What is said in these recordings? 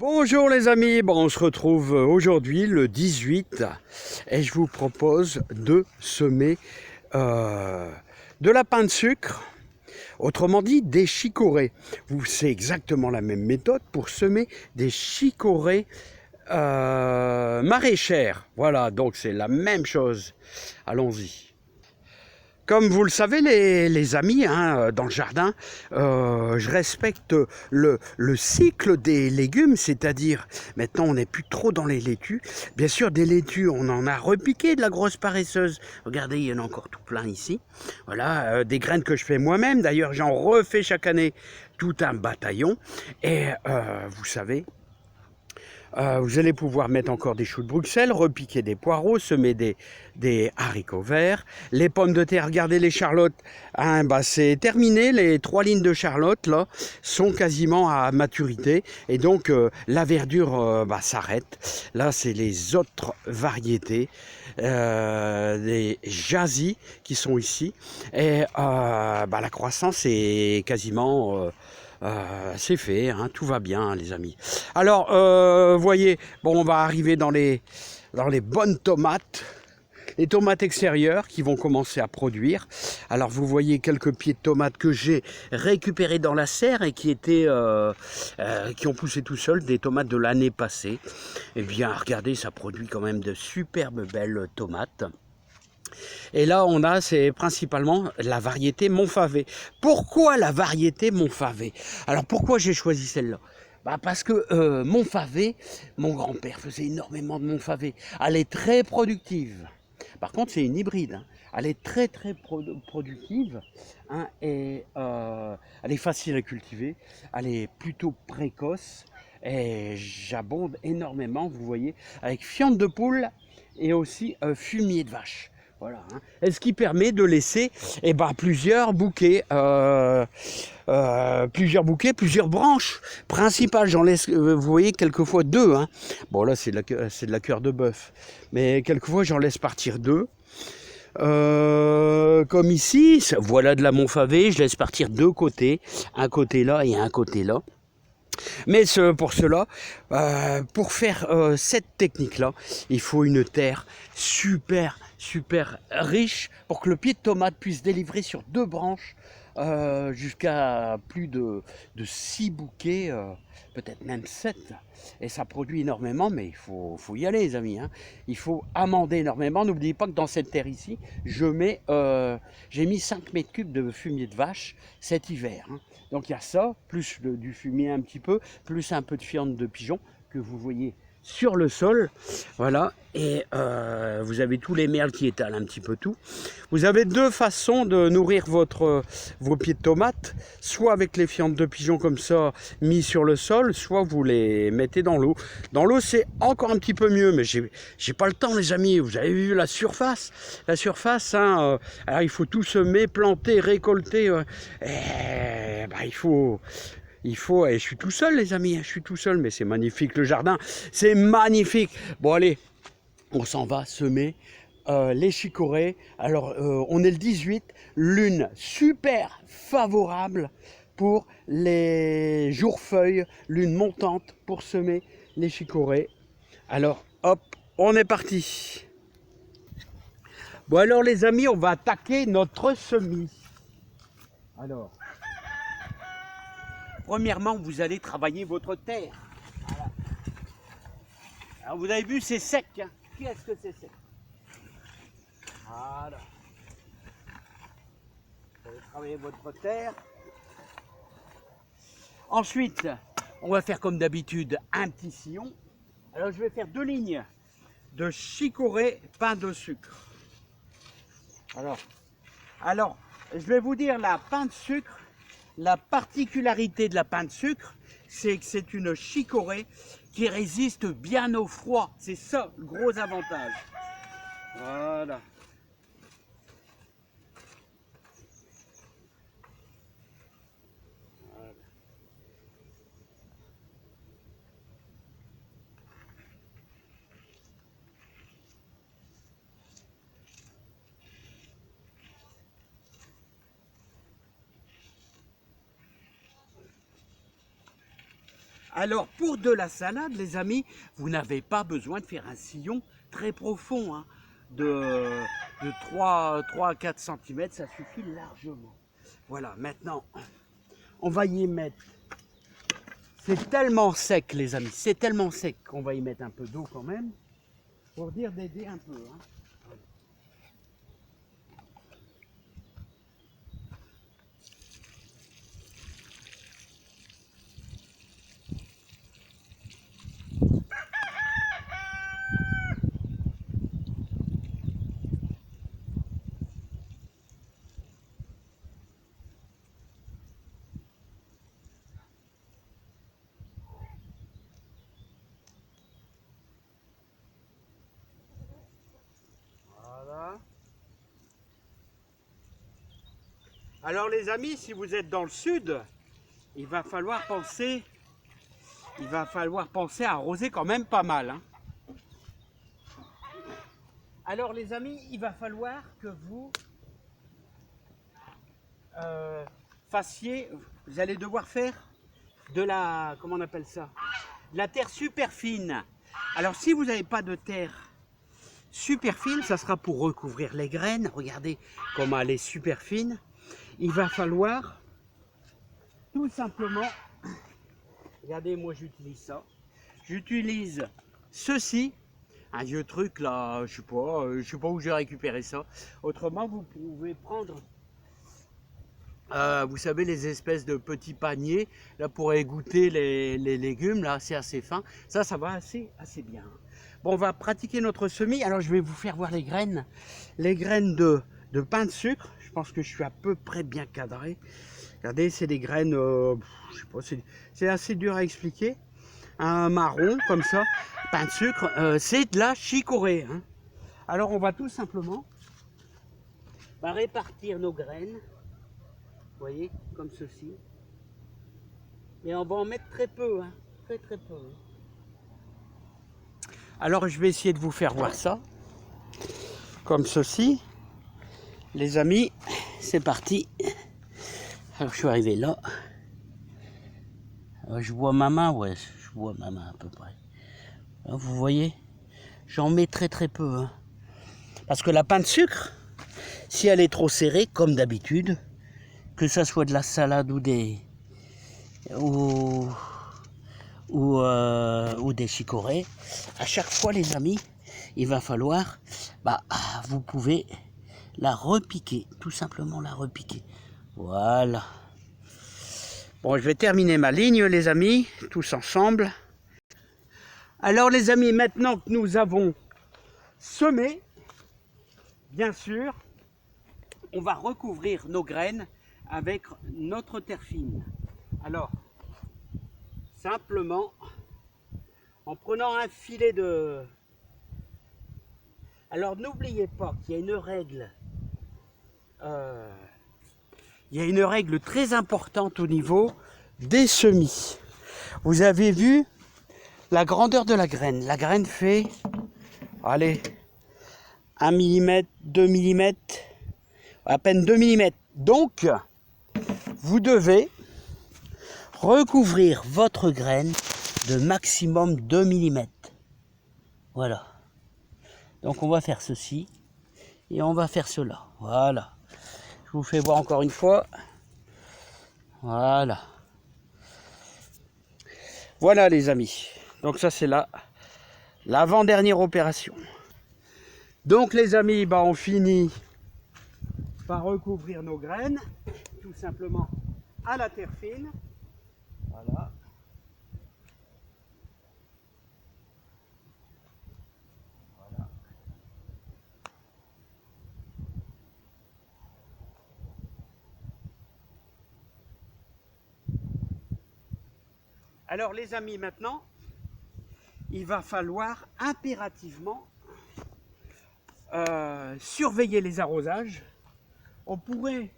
Bonjour les amis, bon, on se retrouve aujourd'hui le 18 et je vous propose de semer de la pain de sucre, autrement dit des chicorées. C'est exactement la même méthode pour semer des chicorées maraîchères. Voilà, donc c'est la même chose. Allons-y. Comme vous le savez les amis, hein, dans le jardin, je respecte le cycle des légumes, c'est-à-dire maintenant on n'est plus trop dans les laitues. Bien sûr des laitues, on en a repiqué de la grosse paresseuse. Regardez, il y en a encore tout plein ici. Voilà, des graines que je fais moi-même. D'ailleurs j'en refais chaque année tout un bataillon. Et vous savez, vous allez pouvoir mettre encore des choux de Bruxelles, repiquer des poireaux, semer des haricots verts. Les pommes de terre, regardez les charlottes, hein, c'est terminé. Les 3 lignes de charlotte là sont quasiment à maturité. Et donc la verdure s'arrête. Là, c'est les autres variétés. Les jazzy qui sont ici. Et la croissance est quasiment... c'est fait, hein, tout va bien, hein, les amis. Alors, vous voyez, bon, on va arriver dans les bonnes tomates, les tomates extérieures qui vont commencer à produire. Alors, vous voyez quelques pieds de tomates que j'ai récupérés dans la serre et qui étaient, qui ont poussé tout seuls, des tomates de l'année passée. Eh bien, regardez, ça produit quand même de superbes belles tomates. Et là, on a, c'est principalement la variété Montfavet. Pourquoi la variété Montfavet? Alors, pourquoi j'ai choisi celle-là? Parce que Montfavet, mon grand-père faisait énormément de Montfavet. Elle est très productive. Par contre, c'est une hybride, hein. Elle est très productive, hein, et elle est facile à cultiver. Elle est plutôt précoce et j'abonde énormément, vous voyez, avec fiente de poule et aussi fumier de vache. Voilà, hein. Et ce qui permet de laisser plusieurs bouquets, plusieurs branches principales. J'en laisse, vous voyez, quelquefois 2. Hein. Bon, là, c'est de la cœur de bœuf. Mais quelquefois, j'en laisse partir 2. Comme ici, voilà de la Montfavet, je laisse partir 2 côtés. Un côté là et un côté là. Mais pour cela, pour faire cette technique-là, il faut une terre super riche pour que le pied de tomate puisse délivrer sur 2 branches jusqu'à plus de 6 bouquets, peut-être même 7. Et ça produit énormément, mais il faut y aller, les amis, hein. Il faut amender énormément. N'oubliez pas que dans cette terre ici, j'ai mis 5 mètres cubes de fumier de vache cet hiver, hein. Donc il y a ça, plus du fumier un petit peu, plus un peu de fiente de pigeon que vous voyez sur le sol. Voilà, et vous avez tous les merles qui étalent un petit peu tout. Vous avez 2 façons de nourrir vos pieds de tomates, soit avec les fientes de pigeon comme ça, mis sur le sol, soit vous les mettez dans l'eau. Dans l'eau, c'est encore un petit peu mieux, mais j'ai pas le temps, les amis. Vous avez vu la surface? La surface, hein, alors il faut tout semer, planter, récolter. Il faut, et je suis tout seul, les amis, je suis tout seul, mais c'est magnifique le jardin, c'est magnifique. Bon, allez, on s'en va semer les chicorées. Alors, on est le 18, lune super favorable pour les jours-feuilles, lune montante pour semer les chicorées. Alors, hop, on est parti. Bon, alors, les amis, on va attaquer notre semis. Alors, premièrement, vous allez travailler votre terre. Voilà. Alors vous avez vu, c'est sec, hein. Qui est-ce que c'est sec? Voilà. Vous allez travailler votre terre. Ensuite, on va faire comme d'habitude un petit sillon. Alors je vais faire 2 lignes de chicorée pain de sucre. Alors, je vais vous dire la pain de sucre. La particularité de la pain de sucre, c'est que c'est une chicorée qui résiste bien au froid. C'est ça le gros avantage. Voilà. Alors pour de la salade, les amis, vous n'avez pas besoin de faire un sillon très profond, hein, de 3 à 4 cm, ça suffit largement. Voilà, maintenant, on va y mettre. C'est tellement sec, les amis, c'est tellement sec qu'on va y mettre un peu d'eau quand même, pour dire d'aider un peu. Hein. Voilà. Alors les amis, si vous êtes dans le sud, il va falloir penser à arroser quand même pas mal. Hein. Alors les amis, il va falloir que vous fassiez, vous allez devoir faire de la, comment on appelle ça, de la terre super fine. Alors si vous n'avez pas de terre super fine, ça sera pour recouvrir les graines. Regardez comment elle est super fine. Il va falloir tout simplement, regardez, moi j'utilise ça. J'utilise ceci, un vieux truc là, je sais pas où j'ai récupéré ça. Autrement, vous pouvez prendre, vous savez, les espèces de petits paniers là pour égoutter les légumes. Là, c'est assez fin. Ça va assez bien. Bon, on va pratiquer notre semis. Alors, je vais vous faire voir les graines de pain de sucre. Je pense que je suis à peu près bien cadré. Regardez, c'est des graines, je sais pas, c'est assez dur à expliquer. Un marron comme ça, pain de sucre, c'est de la chicorée. Hein. Alors, on va tout simplement répartir nos graines. Vous voyez, comme ceci. Et on va en mettre très peu, hein. Très peu. Alors je vais essayer de vous faire voir ça. Comme ceci. Les amis, c'est parti. Alors je suis arrivé là. Je vois ma main, ouais, je vois ma main à peu près. Alors, vous voyez, j'en mets très peu. Hein. Parce que la pain de sucre, si elle est trop serrée, comme d'habitude, que ça soit de la salade ou des chicorées, à chaque fois les amis, il va falloir, vous pouvez la repiquer, tout simplement la repiquer. Voilà. Bon, je vais terminer ma ligne les amis, tous ensemble. Alors les amis, maintenant que nous avons semé, bien sûr, on va recouvrir nos graines avec notre terre fine. Alors, simplement, en prenant un filet de... Alors n'oubliez pas qu'il y a une règle, très importante au niveau des semis. Vous avez vu la grandeur de la graine. La graine fait, allez, 1 mm, 2 mm, à peine 2 mm. Donc, vous devez recouvrir votre graine de maximum 2 mm. Voilà. Donc on va faire ceci et on va faire cela. Voilà. Je vous fais voir encore une fois. Voilà. Voilà les amis. Donc ça c'est l'avant-dernière opération. Donc les amis, on finit par recouvrir nos graines, tout simplement à la terre fine. Voilà. Voilà. Alors les amis, maintenant, il va falloir impérativement surveiller les arrosages. On pourrait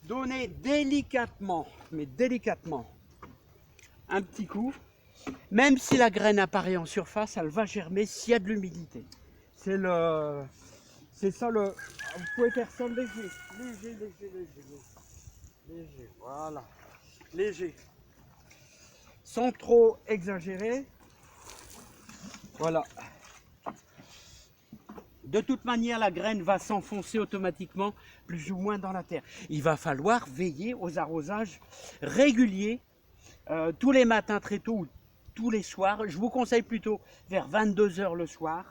donner délicatement, mais délicatement, un petit coup. Même si la graine apparaît en surface, elle va germer s'il y a de l'humidité. C'est ça le... Vous pouvez faire ça léger, léger, voilà, léger. sans trop exagérer. Voilà. De toute manière, la graine va s'enfoncer automatiquement, plus ou moins dans la terre. Il va falloir veiller aux arrosages réguliers, tous les matins très tôt ou tous les soirs. Je vous conseille plutôt vers 22 h le soir,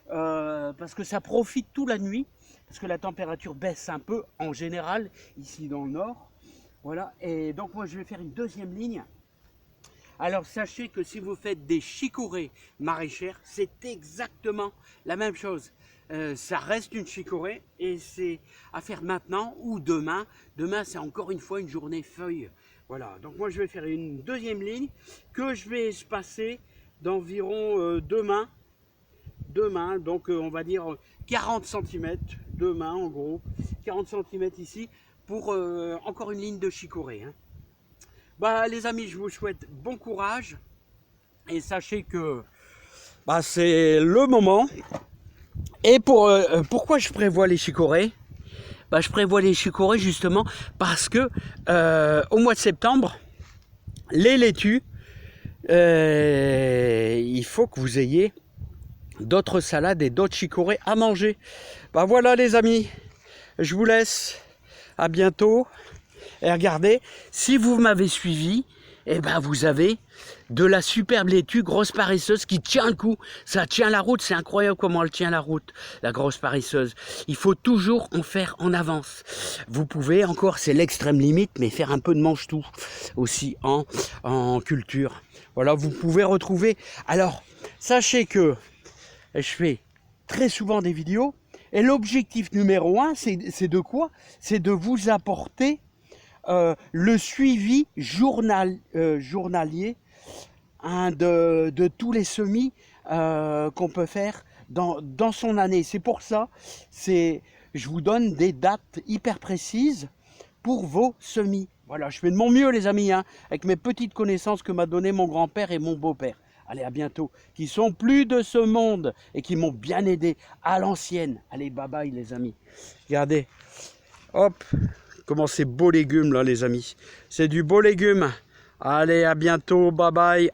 parce que ça profite toute la nuit, parce que la température baisse un peu en général, ici dans le nord. Voilà, et donc moi je vais faire une deuxième ligne. Alors sachez que si vous faites des chicorées maraîchères, c'est exactement la même chose. Ça reste une chicorée et c'est à faire maintenant ou demain. Demain c'est encore une fois une journée feuille. Voilà, donc moi je vais faire une deuxième ligne que je vais espacer d'environ demain, donc on va dire 40 cm, demain en gros, 40 cm ici pour encore une ligne de chicorée. Hein. Bah, les amis, je vous souhaite bon courage et sachez que bah, c'est le moment. Et pourquoi je prévois les chicorées? Bah, je prévois les chicorées justement parce que au mois de septembre, les laitues, il faut que vous ayez d'autres salades et d'autres chicorées à manger. Bah voilà les amis, je vous laisse. À bientôt. Et regardez, si vous m'avez suivi, eh ben vous avez de la superbe laitue grosse paresseuse qui tient le coup. Ça tient la route, c'est incroyable comment elle tient la route, la grosse paresseuse. Il faut toujours en faire en avance. Vous pouvez encore, c'est l'extrême limite, mais faire un peu de mange-tout aussi en culture. Voilà, vous pouvez retrouver. Alors, sachez que je fais très souvent des vidéos. Et l'objectif numéro 1, c'est de quoi? C'est de vous apporter le suivi journalier hein, de tous les semis qu'on peut faire dans son année. C'est pour ça, je vous donne des dates hyper précises pour vos semis. Voilà, je fais de mon mieux les amis, hein, avec mes petites connaissances que m'a donné mon grand-père et mon beau-père. Allez, à bientôt, qui sont plus de ce monde et qui m'ont bien aidé à l'ancienne. Allez, bye bye les amis. Regardez, hop, comment c'est beau légumes là les amis. C'est du beau légume. Allez, à bientôt, bye bye.